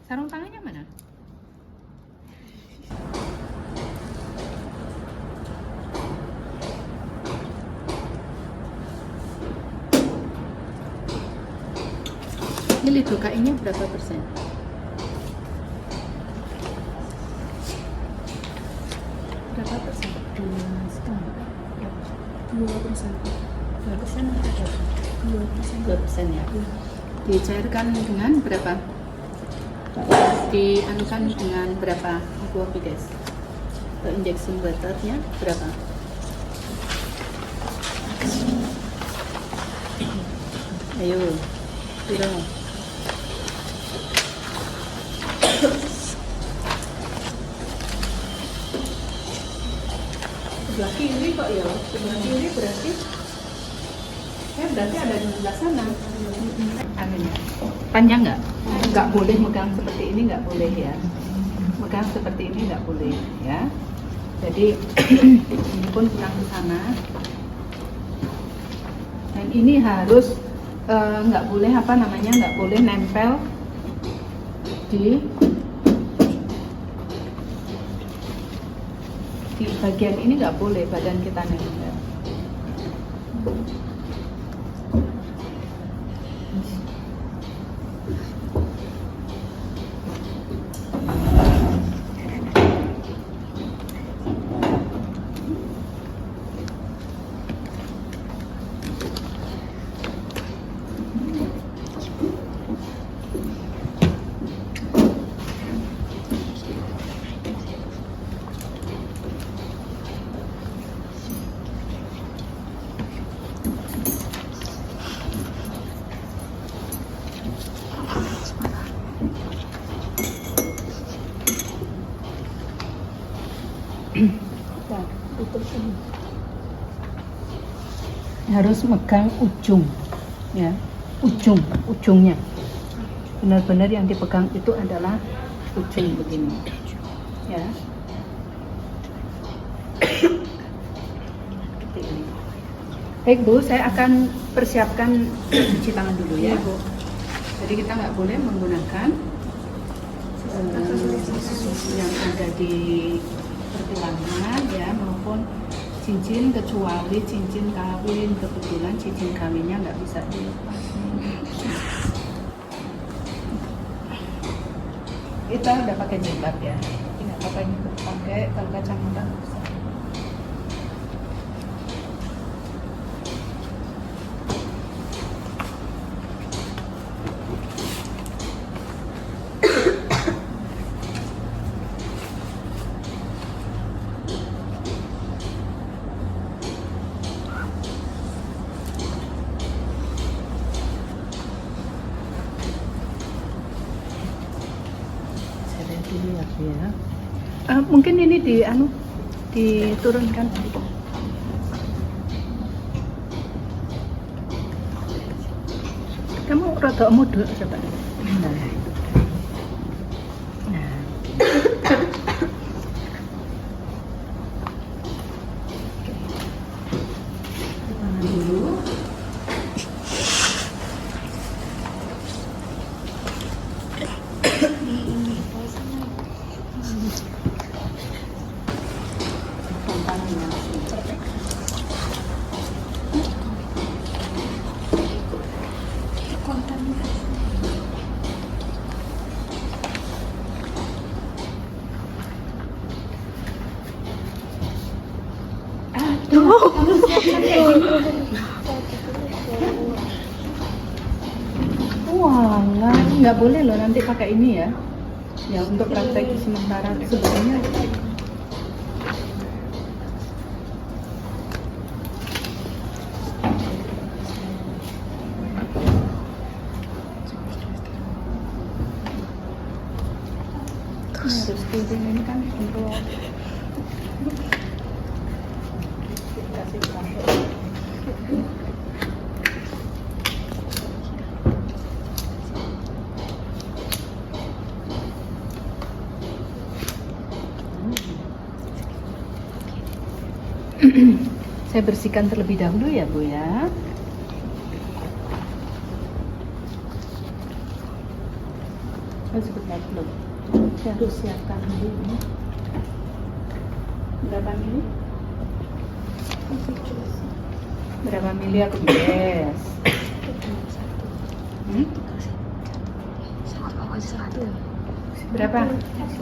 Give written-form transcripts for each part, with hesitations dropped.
Sarung tangannya mana? Ini lidukainya berapa persen? Berapa persen? 2%. 2% atau 2%. 2% ya? Dicairkan dengan berapa? Dianukan dengan berapa aquafides? Atau injection waternya berapa? Ayo, piro? Sebelah kiri kok ya? Sebelah kiri berarti berarti ada di sebelah sana. Anunya panjang nggak? Nggak boleh megang seperti ini, nggak boleh ya. Megang seperti ini nggak boleh ya. Jadi ini pun pulang ke sana. Dan ini harus nggak boleh nggak boleh nempel di bagian ini, nggak boleh badan kita nempel. Harus megang ujung ya, ujungnya benar-benar yang dipegang itu adalah ujung begini ya. Seperti ini. Baik Bu, saya akan persiapkan cuci tangan dulu ya Bu. Jadi kita nggak boleh menggunakan yang ada di pertulangan ya, maupun cincin, kecuali cincin kawin. Kebetulan cincin kawinnya nggak bisa dilepas. Kita udah pakai jilbab ya, nggak apa-apa ini pakai kalau kacamata nggak usah. Ya. Mungkin ini diturunkan. Kamu rada mudul coba. Nah. Tangan dulu. Walah, nggak boleh loh nanti pakai ini ya. Ya untuk praktek sementara sebelumnya. Harus ini kan untuk kasih pakai. Saya bersihkan terlebih dahulu ya Bu ya. sebentar belum. Saya harus siapkan dulu ini. Berapa mili? Berapa mili aku yes. Berapa?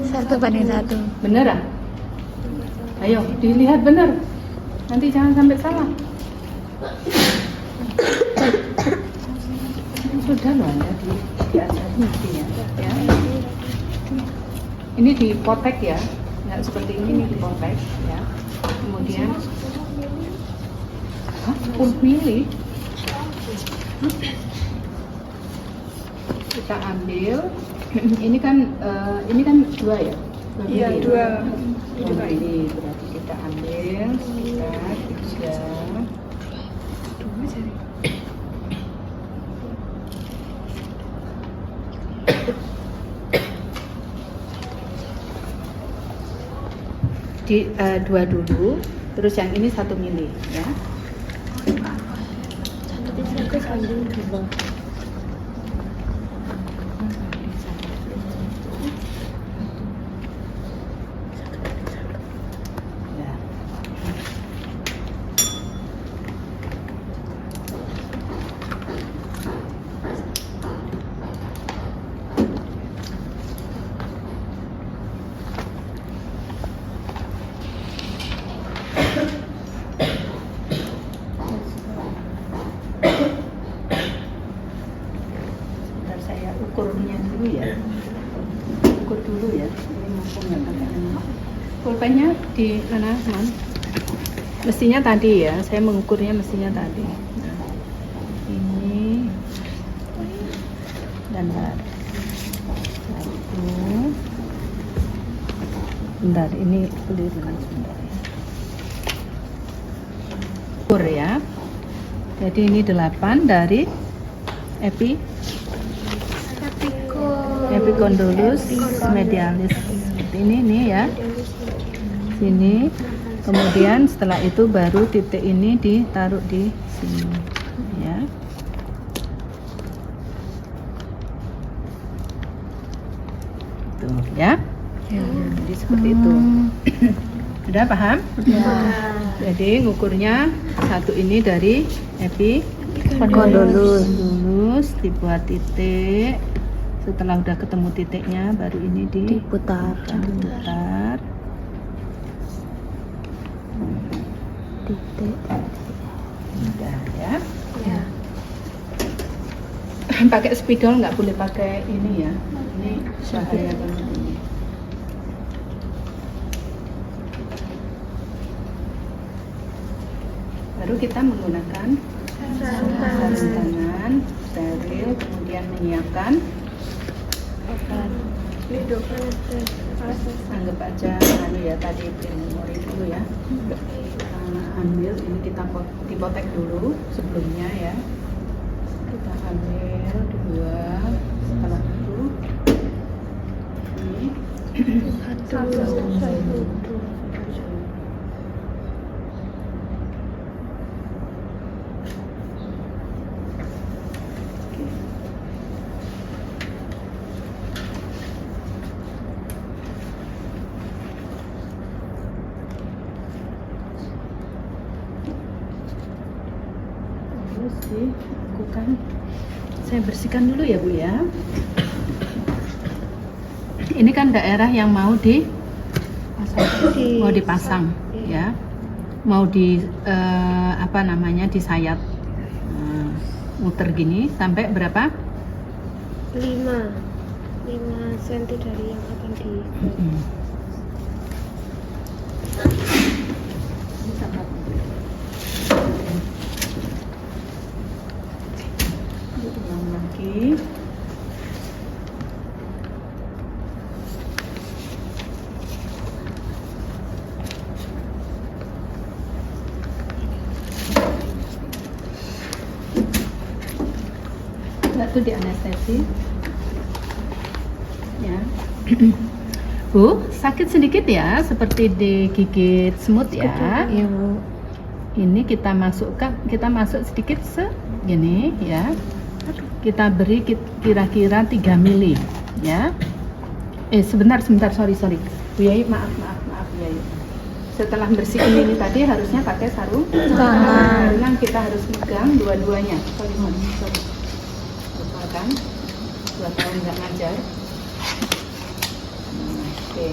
Satu banding satu. Beneran? Ayo dilihat bener. Nanti jangan sampai salah. Sudah loh Anda di atas ya. Ini dipotek ya, nggak seperti ini dipotek ya. Kemudian 10 mili kita ambil. Ini kan 2 ya? Iya, mili. 2 mili. Berarti kita ambil sekitar 3. Di 2 dulu, terus yang ini 1 mili ya. Ya. Sebentar saya ukurnya dulu ya. Ukur dulu ya. Ini mumpung nggak pakai ini. Pulpennya di mana, Man? Mestinya tadi ya. Saya mengukurnya mestinya tadi. Nah, ini dan satu. Bentar, ini beli dulu sebentar ya. Ukur ya. Jadi ini 8 dari Epicondylus medialis. Ini ya. Sini. Kemudian setelah itu baru titik ini ditaruh di sini ya. Tuh ya. Jadi seperti itu. Sudah paham? Jadi ngukurnya satu ini dari Epicondylus, dibuat titik. Setelah udah ketemu titiknya, baru ini diputar. Titik. Udah ya. Pakai spidol, nggak boleh pakai ini ya. Ini bahaya banget ini. Baru kita menggunakan sarung tangan steril, kemudian menyiapkan anggap aja ya tadi memori dulu ya. Ambil ini, kita dipotek dulu sebelumnya ya. Kita ambil 2, setelah itu ini lakukan. Saya bersihkan dulu ya Bu ya. Ini kan daerah yang mau dipasang ya, mau disayat. Muter gini sampai berapa? 5 cm dari yang akan di ulang lagi. Itu di anestesi ya. Bu, sakit sedikit ya, seperti digigit semut ya. Iya Bu. Ini kita masuk sedikit segini ya. Kita beri kira-kira 3 mili ya. Sebentar, sorry. Bu Yayu, maaf Bu Yayu. Setelah bersihin ini tadi harusnya pakai sarung Tangan. karena kita harus megang dua-duanya. Sorry. Lupa kan? 2 tahun nggak ngajar. Oke.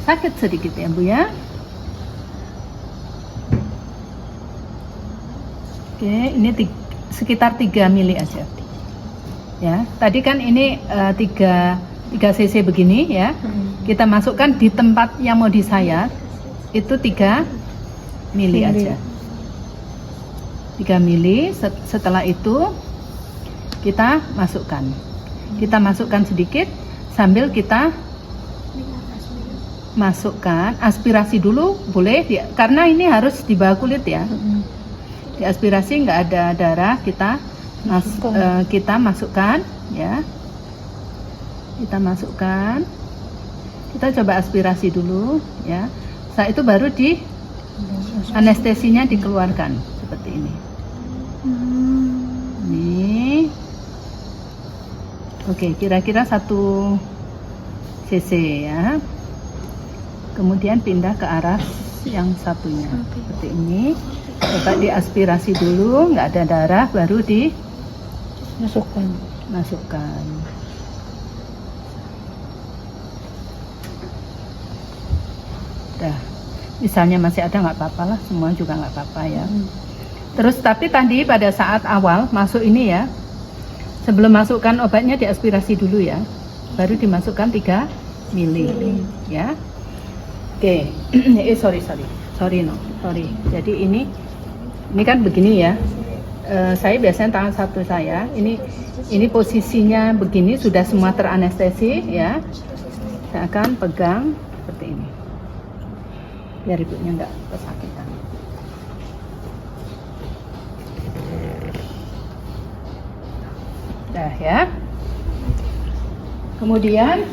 Sakit sedikit ya Bu ya. Oke, ini sekitar 3 mili aja. Ya, tadi kan ini 3 cc begini ya. Kita masukkan di tempat yang mau disayat itu 3 mili aja. 3 mili. Setelah itu kita masukkan sedikit sambil kita masukkan aspirasi dulu boleh karena ini harus di bawah kulit ya. Diaspirasi nggak ada darah, kita masukkan ya. Kita coba aspirasi dulu ya. Setelah itu baru di anestesinya dikeluarkan seperti ini. Ini oke, kira-kira 1 cc ya. Kemudian pindah ke arah yang satunya seperti ini. Coba diaspirasi dulu, nggak ada darah, baru masukkan. Dah, misalnya masih ada nggak apa-apa lah, semua juga nggak apa-apa ya. Terus tapi tadi pada saat awal masuk ini ya, sebelum masukkan obatnya diaspirasi dulu ya, baru dimasukkan 3 mili ya. Oke, sorry. Jadi ini kan begini ya. Saya biasanya tangan satu saya. Ini posisinya begini sudah semua teranestesi ya. Saya akan pegang seperti ini. Biar ibunya nggak kesakitan. Dah ya. Kemudian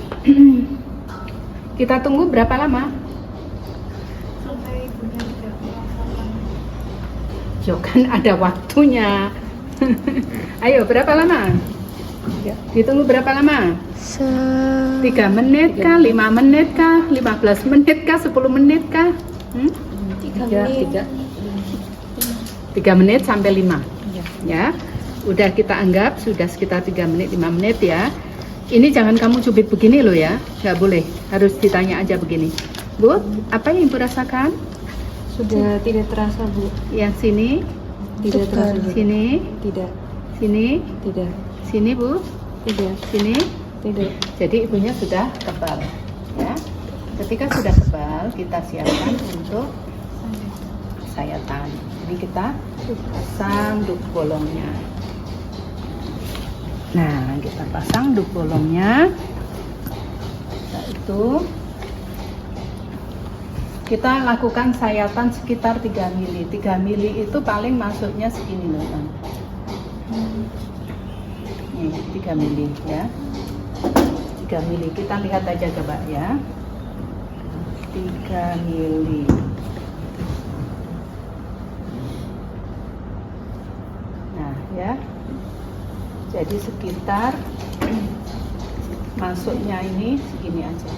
kita tunggu berapa lama? Jo kan ada waktunya. Ayo, berapa lama? Ditunggu berapa lama? 3 menit kah? 5 menit kah? 15 menit kah? 10 menit kah? 3 menit sampai 5 ya. Udah kita anggap sudah sekitar 3 menit 5 menit ya. Ini jangan kamu cubit begini loh ya, nggak boleh, harus ditanya aja begini. Bu, apa yang Ibu rasakan? Sudah tidak terasa, Bu. Yang sini? Tidak terasa, Bu. Sini? Tidak. Sini? Tidak. Sini Bu? Tidak. Sini? Tidak. Jadi ibunya sudah kebal ya. Ketika sudah kebal, kita siapkan untuk sayatan. Jadi kita pasang duk bolongnya. Nah, kita pasang duk bolongnya. Setelah itu kita lakukan sayatan sekitar 3 mili. 3 mili itu paling masuknya segini loh kan. Nih, 3 mili ya. 3 mili. Kita lihat aja coba ya. 3 mili. Nah, ya. Jadi sekitar masuknya ini segini aja.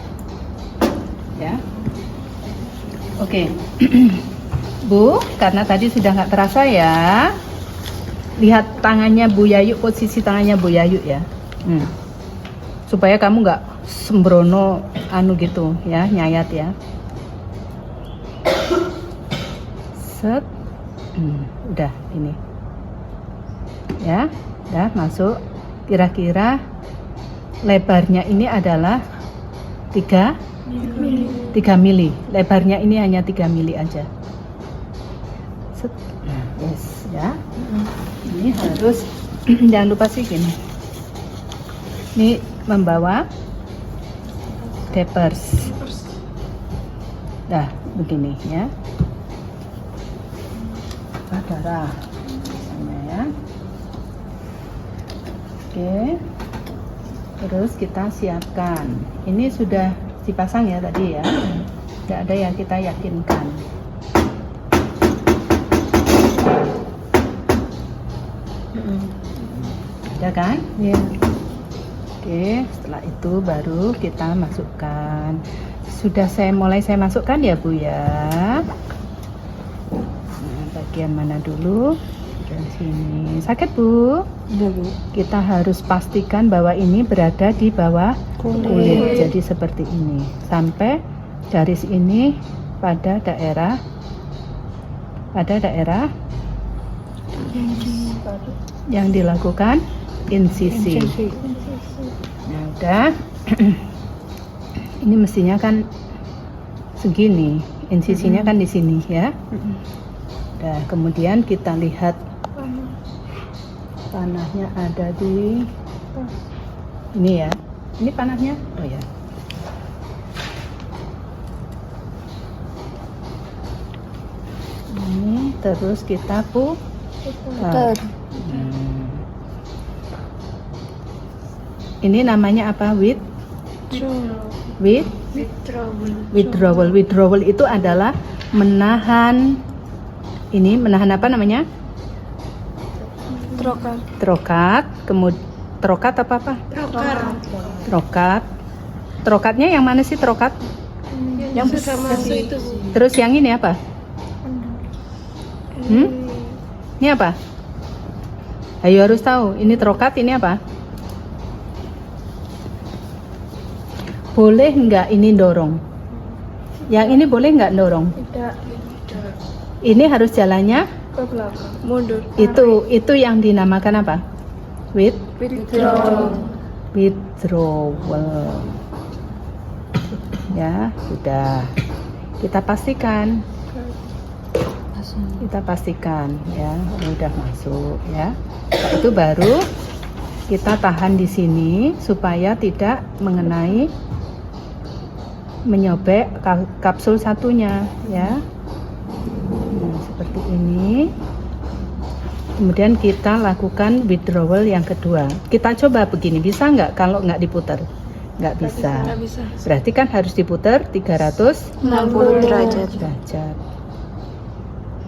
Ya. Oke. Bu, karena tadi sudah nggak terasa ya. Lihat tangannya Bu Yayu, posisi tangannya Bu Yayu ya. Supaya kamu nggak sembrono gitu ya, nyayat ya. Set. Udah ini. Ya, udah masuk. Kira-kira lebarnya ini adalah 3 mili. Lebarnya ini hanya 3 mili aja. Set. Nah, yes ya. Ini harus jangan lupa sih gini. Ini membawa tapers. Nah, begini ya. Darah misalnya ya. Oke. Terus kita siapkan. Ini sudah dipasang ya tadi ya. Tidak ada yang kita yakinkan. ya kan? Iya. Oke, setelah itu baru kita masukkan. Sudah saya masukkan ya Bu ya. Nah, bagian mana dulu? Bagian sini. Sakit Bu? Enggak, Bu. Kita harus pastikan bahwa ini berada di bawah kulit. Jadi seperti ini. Sampai garis ini pada daerah yang dilakukan insisi. Nah, udah. Ini mestinya kan segini, insisinya kan di sini ya. Nah, kemudian kita lihat panahnya ada di ini ya. Ini panahnya, oh ya. Ini terus kita putar. Ini namanya apa? Withdrawal. Withdrawal itu adalah menahan. Ini menahan apa namanya? Trokat. Kemudian trokat apa? Trokatnya yang mana sih trokat? Yang bersama itu. Terus yang ini apa? Ini apa? Ayo harus tahu. Ini trokat, ini apa? Boleh nggak ini dorong? Yang ini boleh nggak dorong? Tidak. Ini harus jalannya Ke belakang. Mundur. itu yang dinamakan apa? Withdraw. Withdrawal. Ya, sudah. Kita pastikan ya, udah masuk ya. Setelah itu baru kita tahan di sini supaya tidak menyobek kapsul satunya ya. Nah, seperti ini. Kemudian kita lakukan withdrawal yang kedua. Kita coba begini, bisa nggak kalau nggak diputar? Nggak bisa. Berarti kan harus diputar 360 derajat.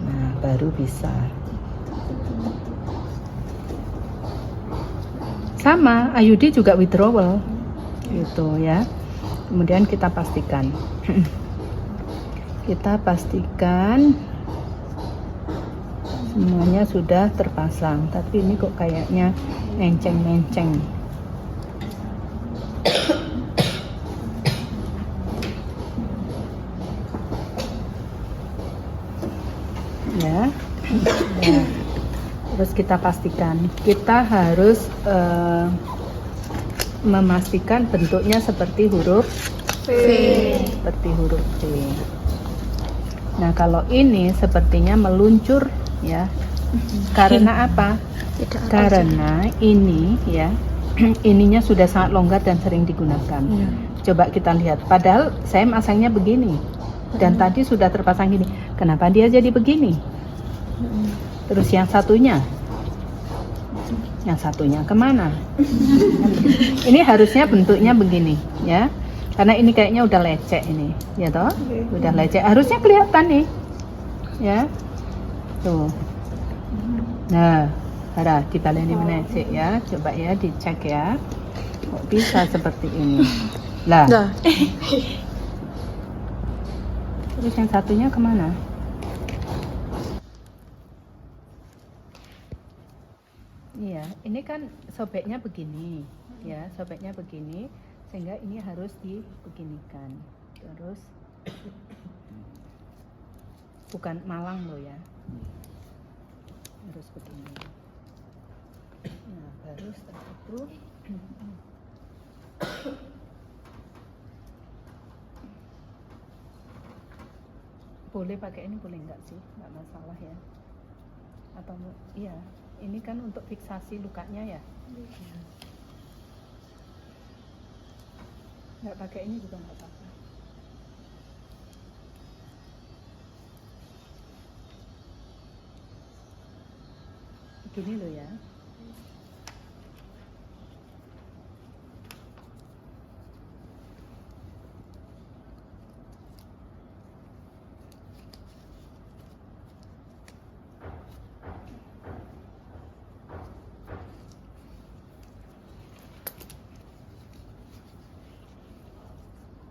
Nah, baru bisa. Sama, Ayudi juga withdrawal gitu ya. Kemudian kita pastikan semuanya sudah terpasang, tapi ini kok kayaknya menceng ya. Nah, terus kita pastikan, kita harus memastikan bentuknya seperti huruf V. Nah, kalau ini sepertinya meluncur ya. Karena apa? Karena ini ya, ininya sudah sangat longgar dan sering digunakan. Coba kita lihat. Padahal saya masangnya begini dan tadi sudah terpasang gini. Kenapa dia jadi begini? Terus yang satunya kemana? Ini harusnya bentuknya begini ya, karena ini kayaknya udah lecek ini ya toh, udah lecek, harusnya kelihatan nih ya tuh. Nah, Farah dibaleni menecek ya, coba ya dicek ya, kok bisa seperti ini lah. Terus yang satunya kemana? Iya, ini kan sobeknya begini, ya, sobeknya begini, sehingga ini harus dibeginikan. Terus, bukan malang loh ya, harus begini. Nah, baru setelah itu, boleh pakai ini, boleh enggak sih? Enggak masalah ya. Atau iya. Ini kan untuk fiksasi lukanya ya. Nggak pakai ini juga nggak apa-apa. Begini loh ya.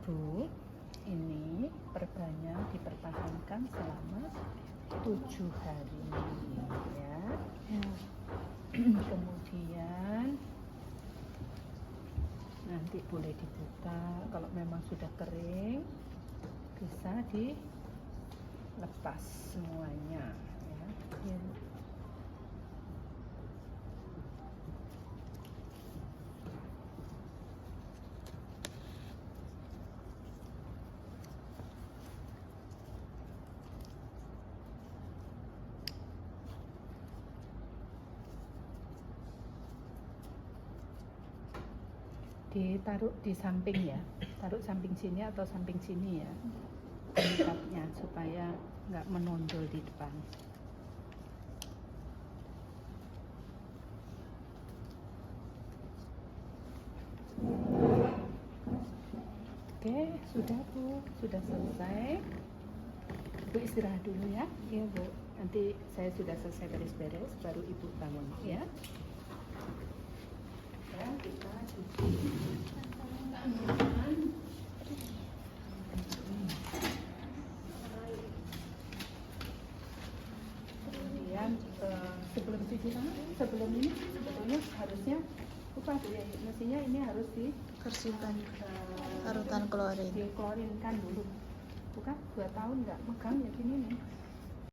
Bu, ini perbannya dipertahankan selama 7 hari ya. Kemudian nanti boleh dibuka, kalau memang sudah kering bisa dilepas semuanya ya. Iya, Bu. Ditaruh di samping ya, taruh samping sini atau samping sini ya lengkapnya, supaya nggak menonjol di depan. Oke, sudah Bu, sudah selesai. Bu istirahat dulu ya. Iya, Bu. Nanti saya sudah selesai beres-beres, baru Ibu bangun ya. Ya, kita cuci tangan. Kemudian sebelum cuci tangan, sebelum ini sebetulnya harusnya mestinya ini harus Bersihkan. Parutan klorin. diklorinkan dulu. Bukan 2 tahun nggak megang ya gini nih.